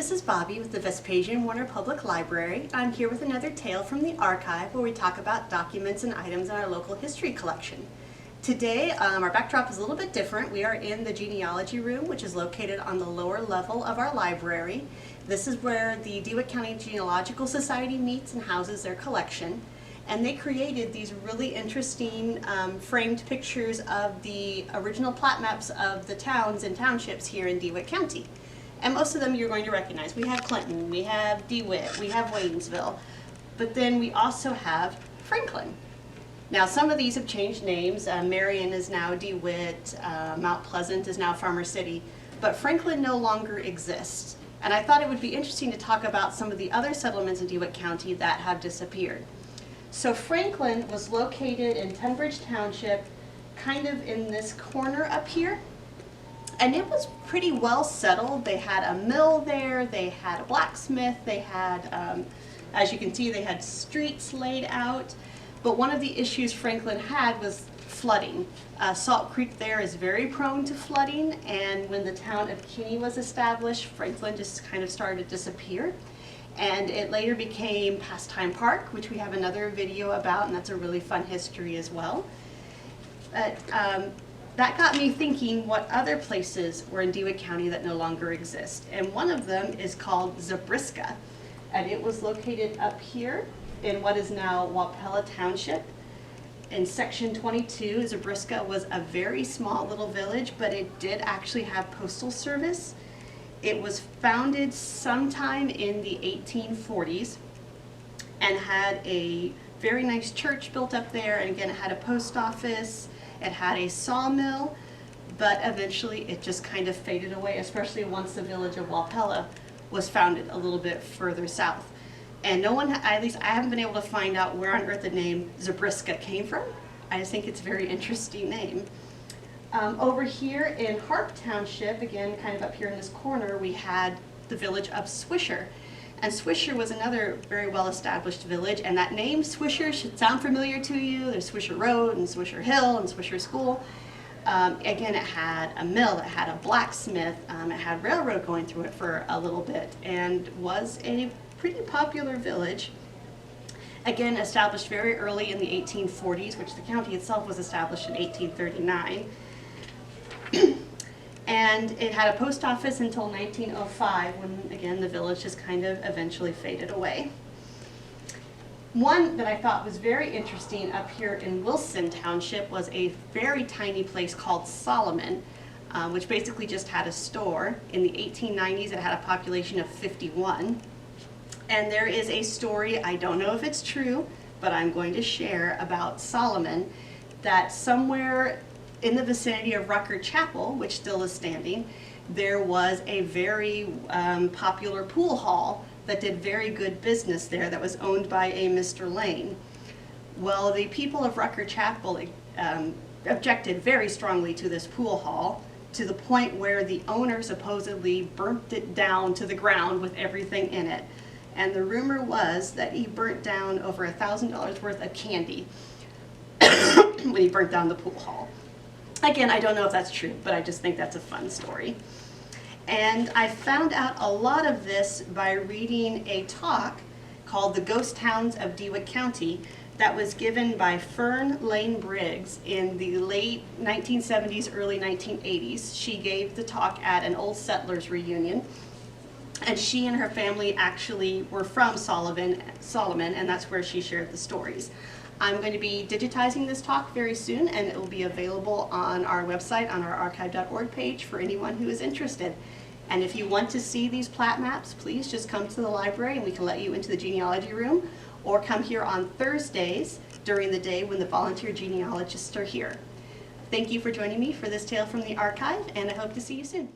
this is Bobby with the Vespasian Warner Public Library. I'm here with another tale from the archive where we talk about documents and items in our local history collection. Today, our backdrop is a little bit different. We are in the genealogy room, which is located on the lower level of our library. This is where the DeWitt County Genealogical Society meets and houses their collection. And they created these really interesting framed pictures of the original plat maps of the towns and townships here in DeWitt County. And most of them you're going to recognize. We have Clinton, we have DeWitt, we have Waynesville, but then we also have Franklin. Now some of these have changed names. Marion is now DeWitt, Mount Pleasant is now Farmer City, but Franklin no longer exists. And I thought it would be interesting to talk about some of the other settlements in DeWitt County that have disappeared. So Franklin was located in Tunbridge Township, kind of in this corner up here. And it was pretty well settled. They had a mill there, they had a blacksmith, they had, as you can see, they had streets laid out. But one of the issues Franklin had was flooding. Salt Creek there is very prone to flooding, and when the town of Kinney was established, Franklin just kind of started to disappear. And it later became Pastime Park, which we have another video about, and that's a really fun history as well. But that got me thinking what other places were in DeWitt County that no longer exist. And one of them is called Zabrisca. And it was located up here in what is now Wapella Township. In section 22, Zabrisca was a very small little village, but it did actually have postal service. It was founded sometime in the 1840s and had a very nice church built up there. And again, it had a post office. It had a sawmill, but eventually it just kind of faded away, especially once the village of Wapella was founded a little bit further south. And no one, at least I haven't been able to find out where on earth the name Zabrisca came from. I just think it's a very interesting name. Over here in Harp Township, again kind of up here in this corner, we had the village of Swisher. And Swisher was another very well-established village, and that name Swisher should sound familiar to you. There's Swisher Road and Swisher Hill and Swisher School. Again, it had a mill, it had a blacksmith, it had railroad going through it for a little bit, and was a pretty popular village. Again, established very early in the 1840s, which the county itself was established in 1839. And it had a post office until 1905, when again the village just kind of eventually faded away. One that I thought was very interesting up here in Wilson Township was a very tiny place called Solomon, which basically just had a store. In the 1890s it had a population of 51. And there is a story, I don't know if it's true, but I'm going to share about Solomon, that somewhere in the vicinity of Rucker Chapel, which still is standing, there was a very popular pool hall that did very good business there that was owned by a Mr. Lane. Well, the people of Rucker Chapel objected very strongly to this pool hall, to the point where the owner supposedly burnt it down to the ground with everything in it. And the rumor was that he burnt down over $1,000 worth of candy when he burnt down the pool hall. Again, I don't know if that's true, but I just think that's a fun story. And I found out a lot of this by reading a talk called The Ghost Towns of DeWitt County that was given by Fern Lane Briggs in the late 1970s, early 1980s. She gave the talk at an old settlers reunion. And she and her family actually were from Solomon, and that's where she shared the stories. I'm going to be digitizing this talk very soon, and it will be available on our website, on our archive.org page for anyone who is interested. And if you want to see these plat maps, please just come to the library and we can let you into the genealogy room, or come here on Thursdays during the day when the volunteer genealogists are here. Thank you for joining me for this tale from the archive, and I hope to see you soon.